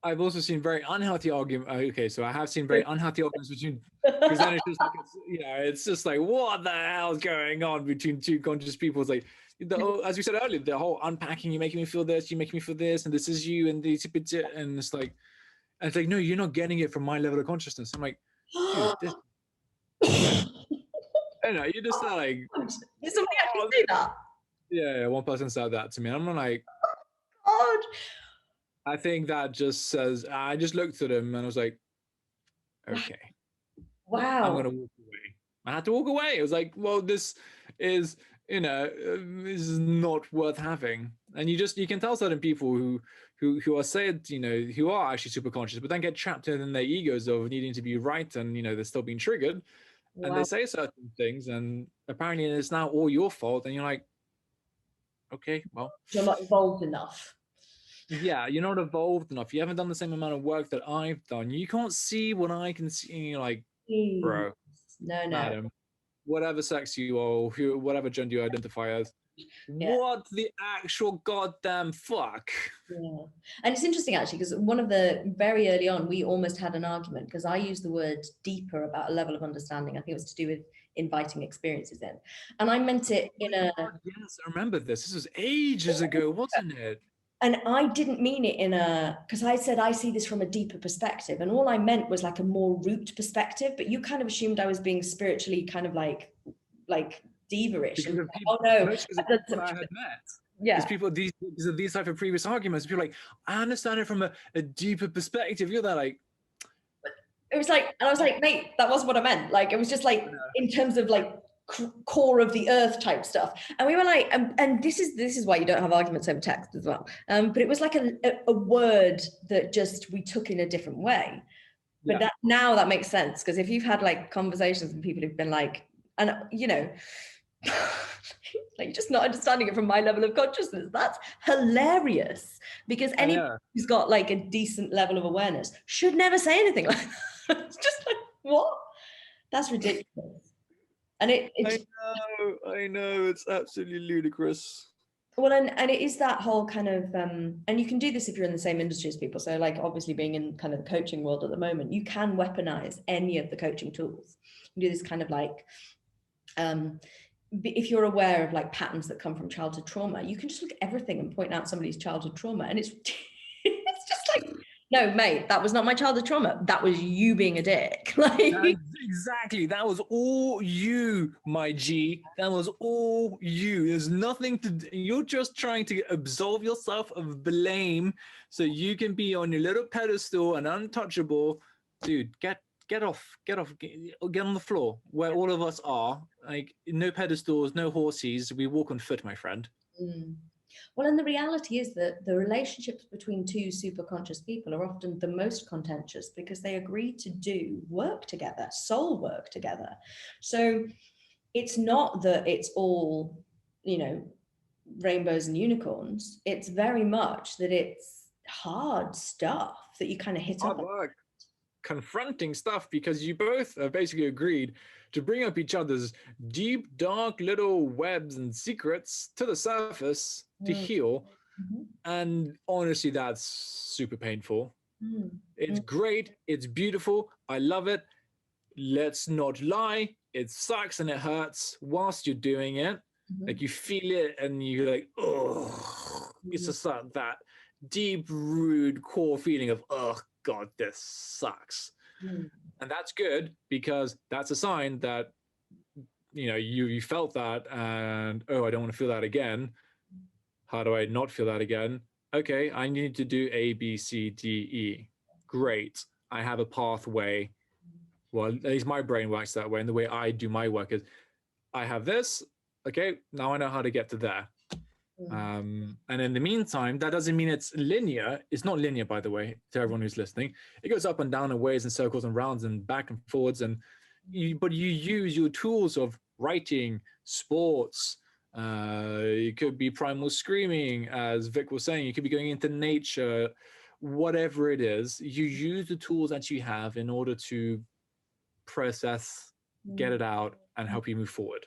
I've also seen very unhealthy arguments. Okay, so I have seen very unhealthy arguments between, because then it's just like, it's just like, what the hell's going on between 2 conscious people? It's like, as we said earlier, the whole unpacking, you're making me feel this, you make me feel this, and this is you, and it's like, no, you're not getting it from my level of consciousness. I'm like, dude, this. I know, you just like. Did somebody actually say that? Yeah, one person said that to me. I'm like, God. I think that just says, I just looked at him and I was like, okay. Wow. I'm going to walk away. I had to walk away. It was like, well, this is, this is not worth having. And you can tell certain people who are said, who are actually super conscious, but then get trapped in their egos of needing to be right. And, they're still being triggered. Wow. And they say certain things and apparently it's now all your fault. And you're like, okay, well. You're not evolved enough. Yeah, you're not evolved enough. You haven't done the same amount of work that I've done. You can't see what I can see. And you're like, bro, no, madam, whatever sex you are, or whatever gender you identify as, what the actual goddamn fuck? Yeah, and it's interesting actually because one of the very early on, we almost had an argument because I used the word deeper about a level of understanding. I think it was to do with inviting experiences in, and I meant it in a. Yes, I remember this. This was ages ago, wasn't it? And I didn't mean it in a, because I said, I see this from a deeper perspective. And all I meant was like a more root perspective, but you kind of assumed I was being spiritually kind of like diva-ish. And, people, I had met. Yeah. These type of previous arguments, people are like, I understand it from a deeper perspective. You're there like. It was like, and I was like, mate, that wasn't what I meant. Like, it was just like, in terms of like, core of the earth type stuff, and we were like, and this is why you don't have arguments over text as well, but it was like a word that just we took in a different way, but now that makes sense, because if you've had like conversations with people who've been like, and like you're just not understanding it from my level of consciousness, that's hilarious, because anyone who's got like a decent level of awareness should never say anything like that. It's just like, what? That's ridiculous. And I know, it's absolutely ludicrous. Well, and it is that whole kind of, and you can do this if you're in the same industry as people. So like obviously being in kind of the coaching world at the moment, you can weaponize any of the coaching tools. You do this kind of like, if you're aware of like patterns that come from childhood trauma, you can just look at everything and point out somebody's childhood trauma. And it's just No, mate, that was not my childhood trauma. That was you being a dick. Like, Exactly. That was all you, my G. That was all you. There's nothing to. You're just trying to absolve yourself of blame, so you can be on your little pedestal and untouchable. Dude, get off, get on the floor where all of us are. Like, no pedestals, no horses. We walk on foot, my friend. Well, and the reality is that the relationships between two super conscious people are often the most contentious because they agree to do work together, soul work together. So it's not that it's all, rainbows and unicorns. It's very much that it's hard stuff that you kind of hit Hard up. work, confronting stuff, because you both have basically agreed to bring up each other's deep, dark little webs and secrets to the surface to heal. And honestly, that's super painful. It's great. It's beautiful. I love it. Let's not lie. It sucks and it hurts whilst you're doing it. Like, you feel it and you're like, oh, it's just that deep, rude, core feeling of, oh, God, this sucks. And that's good, because that's a sign that, you felt that, and, oh, I don't want to feel that again. How do I not feel that again? Okay, I need to do A, B, C, D, E. Great. I have a pathway. Well, at least my brain works that way. And the way I do my work is, I have this. Okay, now I know how to get to there. And in the meantime, that doesn't mean it's linear. It's not linear, by the way, to everyone who's listening. It goes up and down in ways and circles and rounds and back and forwards. But you use your tools of writing, sports. It could be primal screaming, as Vic was saying. You could be going into nature, whatever it is. You use the tools that you have in order to process, get it out, and help you move forward.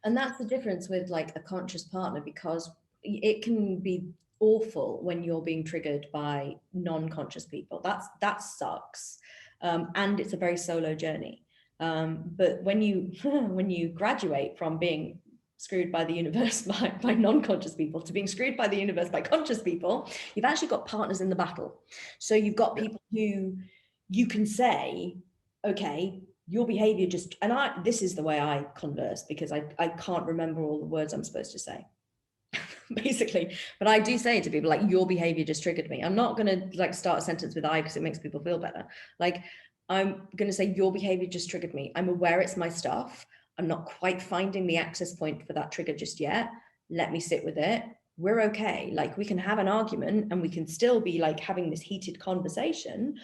And that's the difference with like a conscious partner, because it can be awful when you're being triggered by non-conscious people. That sucks. And it's a very solo journey. But when you when you graduate from being screwed by the universe by non-conscious people to being screwed by the universe by conscious people, you've actually got partners in the battle. So you've got people who you can say, okay, your behavior just, and this is the way I converse, because I can't remember all the words I'm supposed to say. Basically, but I do say to people, like, your behavior just triggered me. I'm not going to like start a sentence with I because it makes people feel better. Like, I'm going to say your behavior just triggered me. I'm aware it's my stuff. I'm not quite finding the access point for that trigger just yet. Let me sit with it. We're okay. Like, we can have an argument and we can still be like having this heated conversation,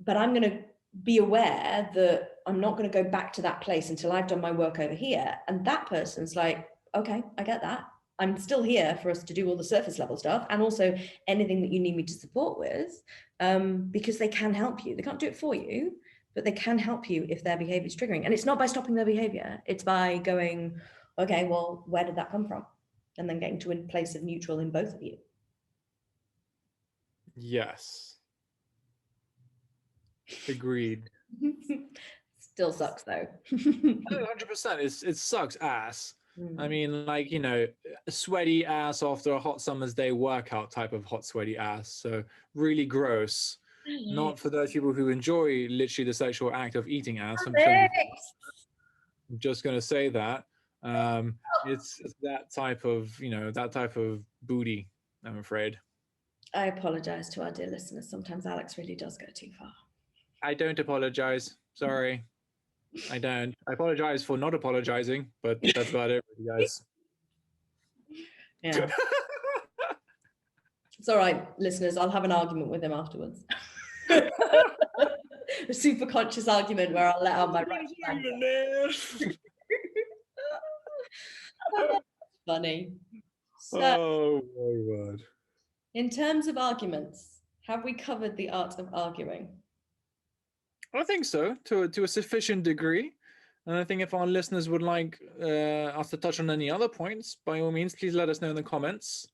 but I'm going to be aware that I'm not going to go back to that place until I've done my work over here. And that person's like, okay, I get that. I'm still here for us to do all the surface level stuff, and also anything that you need me to support with, because they can help you. They can't do it for you, but they can help you if their behavior is triggering. And it's not by stopping their behavior. It's by going, okay, well, where did that come from? And then getting to a place of neutral in both of you. Yes. Agreed. Still sucks though. 100%. It sucks ass. I mean, like, sweaty ass after a hot summer's day workout type of hot, sweaty ass. So really gross. Not for those people who enjoy literally the sexual act of eating ass. I'm just going to say that. It's that type of, that type of booty, I'm afraid. I apologize to our dear listeners. Sometimes Alex really does go too far. I don't apologize. Sorry. I don't. I apologize for not apologizing, but that's about it, guys. Yeah. It's all right, listeners. I'll have an argument with him afterwards. A super conscious argument where I'll let out my right hand. Funny. So, oh my word. In terms of arguments, have we covered the art of arguing? I think so, to a sufficient degree. And I think if our listeners would like us to touch on any other points, by all means, please let us know in the comments.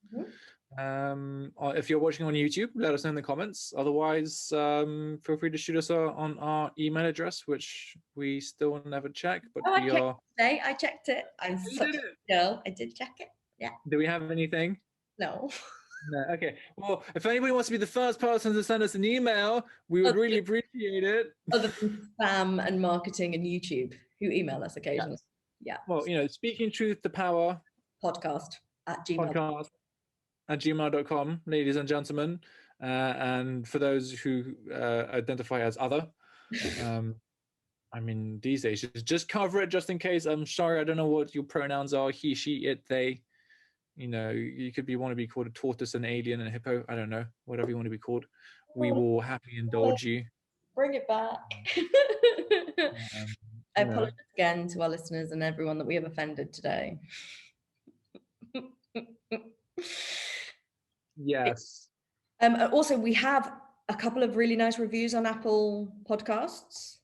If you're watching on YouTube, let us know in the comments. Otherwise, feel free to shoot us on our email address, which we still never check. But I checked it. I'm such a girl. I did check it. Yeah. Do we have anything? No. No, okay. Well, if anybody wants to be the first person to send us an email, we would really appreciate it. Other than spam and marketing and YouTube, who email us occasionally. Yes. Yeah. Well, speaking truth to power podcast@gmail. podcast@gmail.com, ladies and gentlemen. And for those who identify as other, I mean, these days, just cover it just in case. I'm sorry, I don't know what your pronouns are. He, she, it, they. You could want to be called a tortoise, an alien, and a hippo. I don't know, whatever you want to be called. We will happily indulge you. Bring it back. I apologize again to our listeners and everyone that we have offended today. Yes. Also, we have a couple of really nice reviews on Apple Podcasts.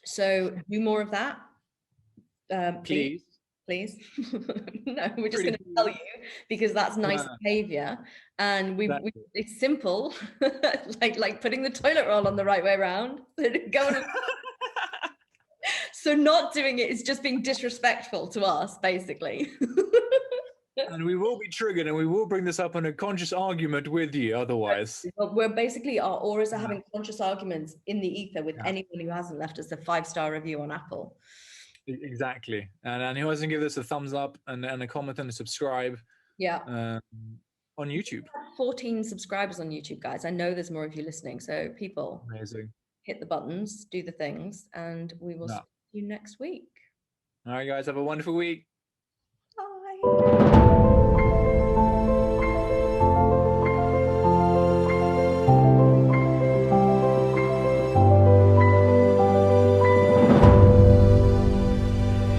So do more of that. Please. No, we're just going to tell you because that's nice behavior, and it's simple, like putting the toilet roll on the right way around. So not doing it is just being disrespectful to us, basically. And we will be triggered, and we will bring this up in a conscious argument with you otherwise. We're basically, our auras are having conscious arguments in the ether with anyone who hasn't left us a 5-star review on Apple. Exactly. And who hasn't given us a thumbs up and a comment and a subscribe on YouTube. 14 subscribers on YouTube, guys. I know there's more of you listening, so people, amazing, hit the buttons, do the things, and we will see you next week. All right, guys, have a wonderful week.